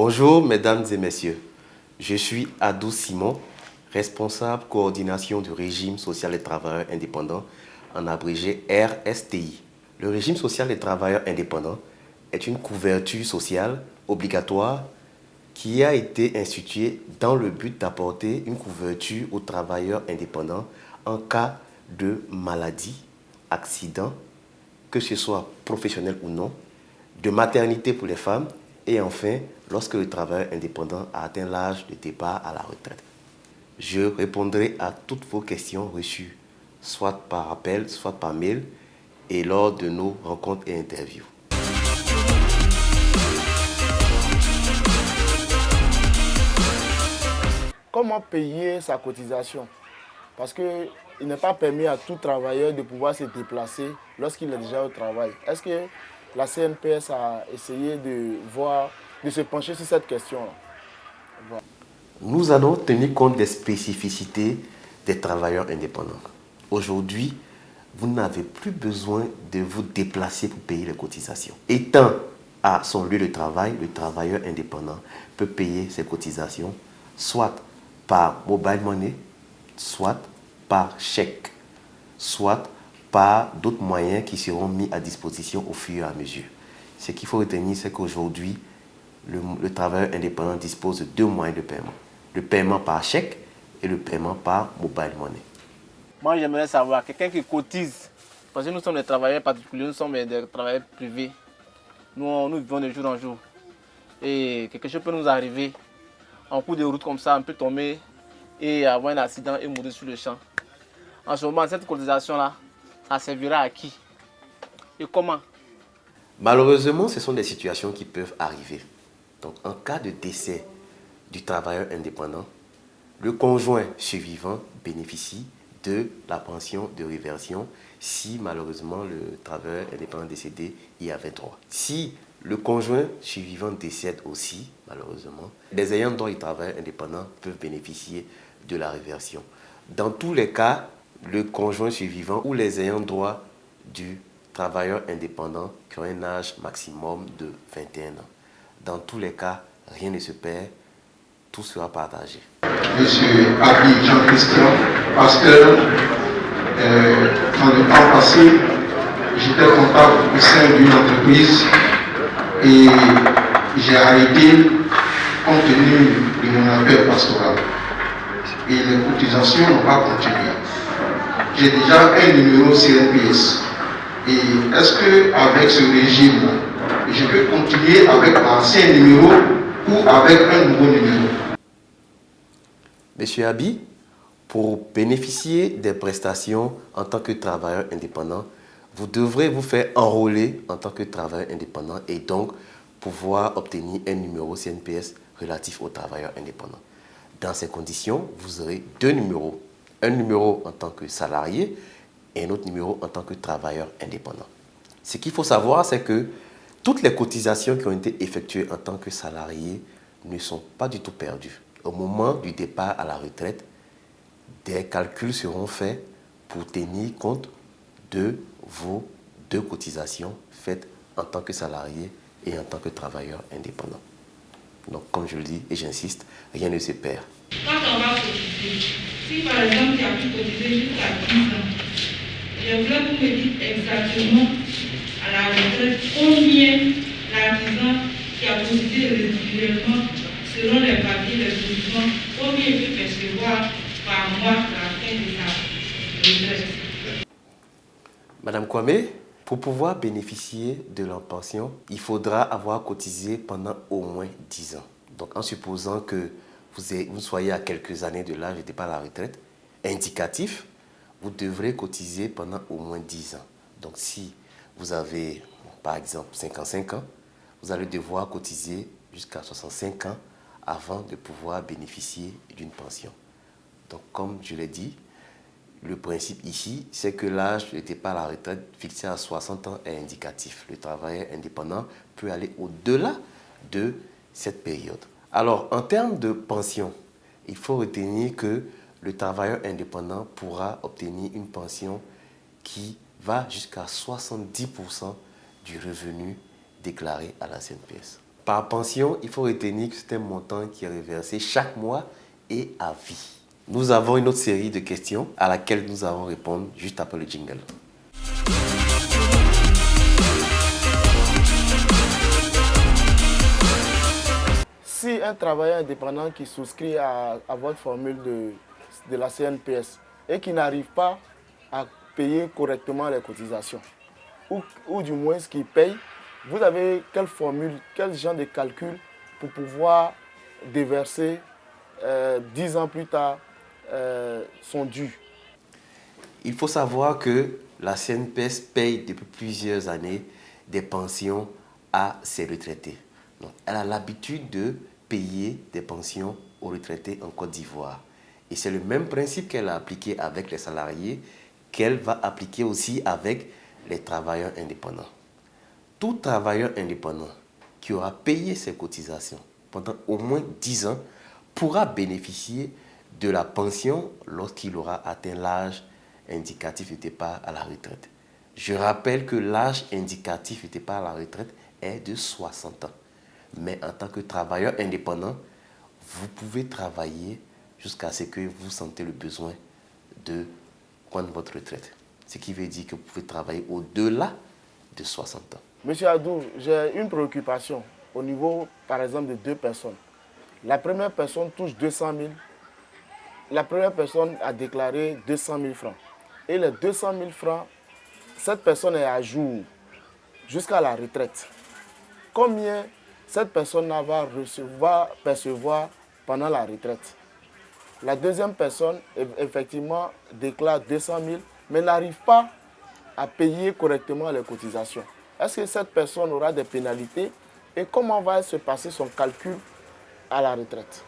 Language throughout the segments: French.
Bonjour mesdames et messieurs, je suis Adou Simon, responsable coordination du régime social des travailleurs indépendants, en abrégé RSTI. Le régime social des travailleurs indépendants est une couverture sociale obligatoire qui a été instituée dans le but d'apporter une couverture aux travailleurs indépendants en cas de maladie, accident, que ce soit professionnel ou non, de maternité pour les femmes et enfin lorsque le travailleur indépendant a atteint l'âge de départ à la retraite. Je répondrai à toutes vos questions reçues, soit par appel, soit par mail et lors de nos rencontres et interviews. Comment payer sa cotisation? Parce qu'il n'est pas permis à tout travailleur de pouvoir se déplacer lorsqu'il est déjà au travail. Est-ce que la CNPS a essayé de se pencher sur cette question-là? Voilà. Nous allons tenir compte des spécificités des travailleurs indépendants. Aujourd'hui, vous n'avez plus besoin de vous déplacer pour payer les cotisations. Étant à son lieu de travail, le travailleur indépendant peut payer ses cotisations soit par mobile money, soit par chèque, soit par d'autres moyens qui seront mis à disposition au fur et à mesure. Ce qu'il faut retenir, c'est qu'aujourd'hui, le travailleur indépendant dispose de deux moyens de paiement. Le paiement par chèque et le paiement par mobile money. Moi, j'aimerais savoir, quelqu'un qui cotise, parce que nous sommes des travailleurs particuliers, nous sommes des travailleurs privés. Nous vivons de jour en jour. Et quelque chose peut nous arriver. En cours de route comme ça, on peut tomber et avoir un accident et mourir sur le champ. En ce moment, cette cotisation-là, ça servira à qui? Et comment? Malheureusement, ce sont des situations qui peuvent arriver. Donc, en cas de décès du travailleur indépendant, le conjoint survivant bénéficie de la pension de réversion si malheureusement le travailleur indépendant décédé y avait droit. Si le conjoint survivant décède aussi, malheureusement, les ayants droit du travailleur indépendant peuvent bénéficier de la réversion. Dans tous les cas, le conjoint survivant ou les ayants droit du travailleurs indépendants qui ont un âge maximum de 21 ans. Dans tous les cas, rien ne se perd, tout sera partagé. Monsieur Abi Jean-Christian, parce que dans le temps passé, j'étais comptable au sein d'une entreprise et j'ai arrêté compte tenu de mon appel pastoral. Et les cotisations n'ont pas continué. J'ai déjà un numéro CNPS. Et est-ce qu'avec ce régime, je peux continuer avec l'ancien numéro ou avec un nouveau numéro? Monsieur Abi, pour bénéficier des prestations en tant que travailleur indépendant, vous devrez vous faire enrôler en tant que travailleur indépendant et donc pouvoir obtenir un numéro CNPS relatif aux travailleurs indépendants. Dans ces conditions, vous aurez deux numéros. Un numéro en tant que salarié et un autre numéro en tant que travailleur indépendant. Ce qu'il faut savoir, c'est que toutes les cotisations qui ont été effectuées en tant que salarié ne sont pas du tout perdues. Au moment du départ à la retraite, des calculs seront faits pour tenir compte de vos deux cotisations faites en tant que salarié et en tant que travailleur indépendant. Donc, comme je le dis et j'insiste, rien ne se perd. Quand on va cotiser, si par exemple tu as pu cotiser jusqu'à 10 ans, je voudrais que vous me dites exactement à la retraite combien l'artisan qui a cotisé régulièrement selon les papiers, les documents, combien il peut percevoir par mois à la fin de sa retraite. Madame Kwame, pour pouvoir bénéficier de la pension, il faudra avoir cotisé pendant au moins 10 ans. Donc en supposant que vous soyez à quelques années de l'âge de départ à la retraite, indicatif, vous devrez cotiser pendant au moins 10 ans. Donc si vous avez, par exemple, 55 ans, vous allez devoir cotiser jusqu'à 65 ans avant de pouvoir bénéficier d'une pension. Donc comme je l'ai dit, le principe ici, c'est que l'âge de départ à la retraite fixé à 60 ans est indicatif. Le travailleur indépendant peut aller au-delà de cette période. Alors, en termes de pension, il faut retenir que le travailleur indépendant pourra obtenir une pension qui va jusqu'à 70% du revenu déclaré à la CNPS. Par pension, il faut retenir que c'est un montant qui est reversé chaque mois et à vie. Nous avons une autre série de questions à laquelle nous allons répondre juste après le jingle. Si un travailleur indépendant qui souscrit à votre formule de la CNPS et qui n'arrive pas à payer correctement les cotisations, ou du moins ce qu'il paye, vous avez quelle formule, quel genre de calcul pour pouvoir déverser 10 ans plus tard son dû? Il faut savoir que la CNPS paye depuis plusieurs années des pensions à ses retraités. Donc, elle a l'habitude de payer des pensions aux retraités en Côte d'Ivoire. Et c'est le même principe qu'elle a appliqué avec les salariés qu'elle va appliquer aussi avec les travailleurs indépendants. Tout travailleur indépendant qui aura payé ses cotisations pendant au moins 10 ans pourra bénéficier de la pension lorsqu'il aura atteint l'âge indicatif de départ à la retraite. Je rappelle que l'âge indicatif de départ à la retraite est de 60 ans. Mais en tant que travailleur indépendant, vous pouvez travailler jusqu'à ce que vous sentez le besoin de prendre votre retraite. Ce qui veut dire que vous pouvez travailler au-delà de 60 ans. Monsieur Adou, j'ai une préoccupation au niveau, par exemple, de 2 personnes. La première personne touche 200 000. La première personne a déclaré 200 000 francs. Et les 200 000 francs, cette personne est à jour jusqu'à la retraite. Combien cette personne va percevoir pendant la retraite? La deuxième personne, effectivement, déclare 200 000, mais n'arrive pas à payer correctement les cotisations. Est-ce que cette personne aura des pénalités? Et comment va se passer son calcul à la retraite?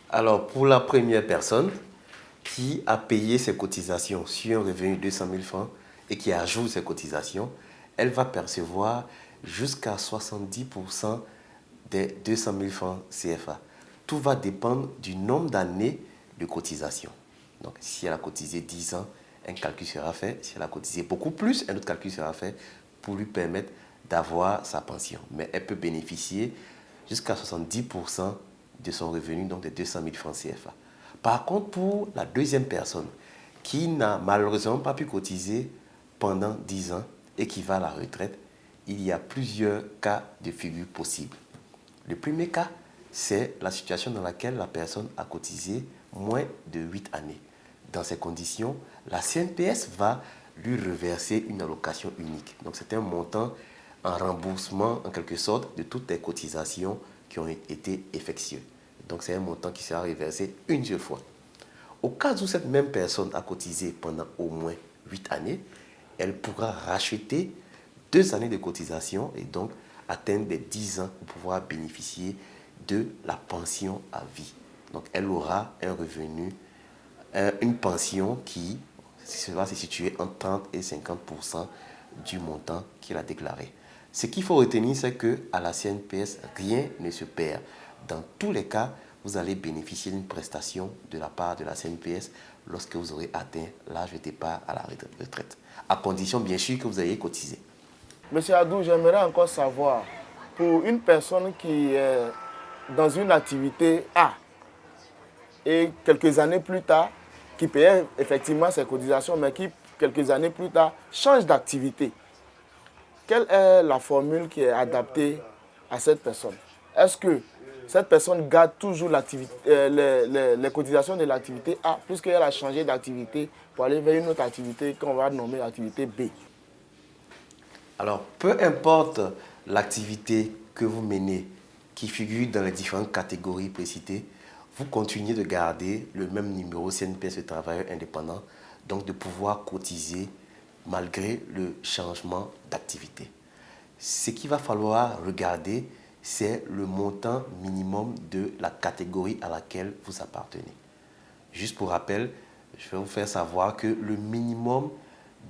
Alors, pour la première personne qui a payé ses cotisations sur un revenu de 200 000 francs et qui ajoute ses cotisations, elle va percevoir jusqu'à 70% des 200 000 francs CFA. Tout va dépendre du nombre d'années de cotisation. Donc, si elle a cotisé 10 ans, un calcul sera fait. Si elle a cotisé beaucoup plus, un autre calcul sera fait pour lui permettre d'avoir sa pension. Mais elle peut bénéficier jusqu'à 70% de son revenu, donc de 200 000 francs CFA. Par contre, pour la deuxième personne qui n'a malheureusement pas pu cotiser pendant 10 ans et qui va à la retraite, il y a plusieurs cas de figure possibles. Le premier cas, c'est la situation dans laquelle la personne a cotisé moins de 8 années. Dans ces conditions, la CNPS va lui reverser une allocation unique. Donc c'est un montant en remboursement, en quelque sorte, de toutes les cotisations qui ont été effectuées. Donc c'est un montant qui sera reversé une seule fois. Au cas où cette même personne a cotisé pendant au moins 8 années, elle pourra racheter 2 années de cotisation et donc atteindre les 10 ans pour pouvoir bénéficier de la pension à vie. Donc elle aura un revenu, une pension qui va se situer entre 30 et 50% du montant qu'il a déclaré. Ce qu'il faut retenir, c'est qu'à la CNPS, rien ne se perd. Dans tous les cas, vous allez bénéficier d'une prestation de la part de la CNPS lorsque vous aurez atteint l'âge de départ à la retraite. À condition, bien sûr, que vous ayez cotisé. Monsieur Adou, j'aimerais encore savoir, pour une personne qui est dans une activité A et quelques années plus tard, qui payait effectivement ses cotisations, mais qui, quelques années plus tard, change d'activité, quelle est la formule qui est adaptée à cette personne? Est-ce que cette personne garde toujours les cotisations de l'activité A, puisqu'elle a changé d'activité pour aller vers une autre activité qu'on va nommer l'activité B? Alors, peu importe l'activité que vous menez, qui figure dans les différentes catégories précitées, vous continuez de garder le même numéro CNPS de travailleur indépendant, donc de pouvoir cotiser malgré le changement d'activité. Ce qu'il va falloir regarder, c'est le montant minimum de la catégorie à laquelle vous appartenez. Juste pour rappel, je vais vous faire savoir que le minimum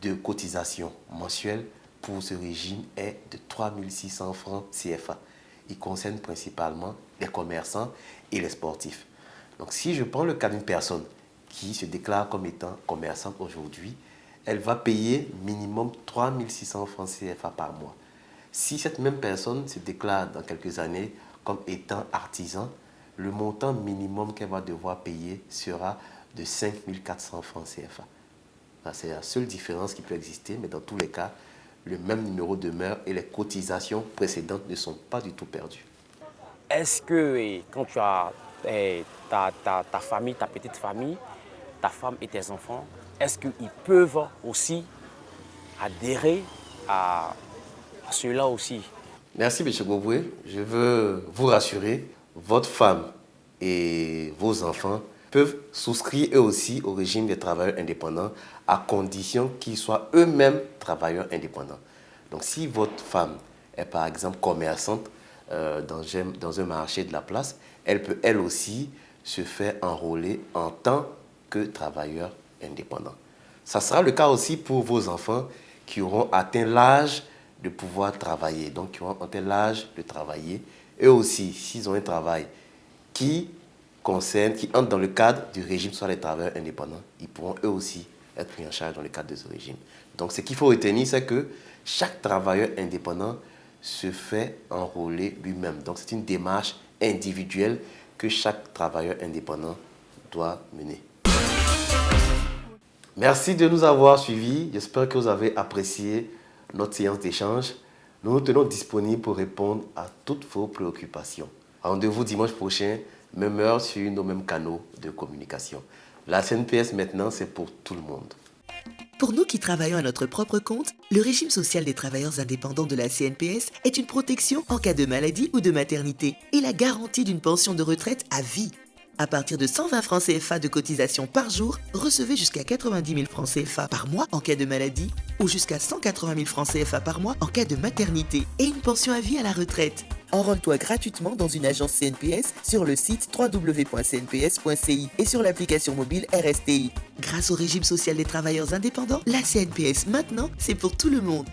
de cotisation mensuelle pour ce régime est de 3 600 francs CFA. Il concerne principalement les commerçants et les sportifs. Donc si je prends le cas d'une personne qui se déclare comme étant commerçante aujourd'hui, elle va payer minimum 3 600 francs CFA par mois. Si cette même personne se déclare dans quelques années comme étant artisan, le montant minimum qu'elle va devoir payer sera de 5 400 francs CFA. C'est la seule différence qui peut exister, mais dans tous les cas, le même numéro demeure et les cotisations précédentes ne sont pas du tout perdues. Est-ce que quand tu as ta famille, ta petite famille, ta femme et tes enfants, est-ce qu'ils peuvent aussi adhérer à cela aussi? Merci, M. Goboué. Je veux vous rassurer, votre femme et vos enfants peuvent souscrire eux aussi au régime des travailleurs indépendants à condition qu'ils soient eux-mêmes travailleurs indépendants. Donc si votre femme est par exemple commerçante dans un marché de la place, elle peut elle aussi se faire enrôler en tant que travailleur indépendant. Ça sera le cas aussi pour vos enfants qui auront atteint l'âge de pouvoir travailler, donc qui auront atteint l'âge de travailler. Eux aussi, s'ils ont un travail qui entre dans le cadre du régime sur les travailleurs indépendants, ils pourront eux aussi être pris en charge dans le cadre de ce régime. Donc ce qu'il faut retenir, c'est que chaque travailleur indépendant se fait enrôler lui-même. Donc c'est une démarche individuelle que chaque travailleur indépendant doit mener. Merci de nous avoir suivis. J'espère que vous avez apprécié notre séance d'échange. Nous nous tenons disponibles pour répondre à toutes vos préoccupations. Rendez-vous dimanche prochain, même heure sur nos mêmes canaux de communication. La CNPS maintenant, c'est pour tout le monde. Pour nous qui travaillons à notre propre compte, le régime social des travailleurs indépendants de la CNPS est une protection en cas de maladie ou de maternité et la garantie d'une pension de retraite à vie. À partir de 120 francs CFA de cotisation par jour, recevez jusqu'à 90 000 francs CFA par mois en cas de maladie ou jusqu'à 180 000 francs CFA par mois en cas de maternité et une pension à vie à la retraite. Enrôle-toi gratuitement dans une agence CNPS sur le site www.cnps.ci et sur l'application mobile RSTI. Grâce au régime social des travailleurs indépendants, la CNPS maintenant, c'est pour tout le monde.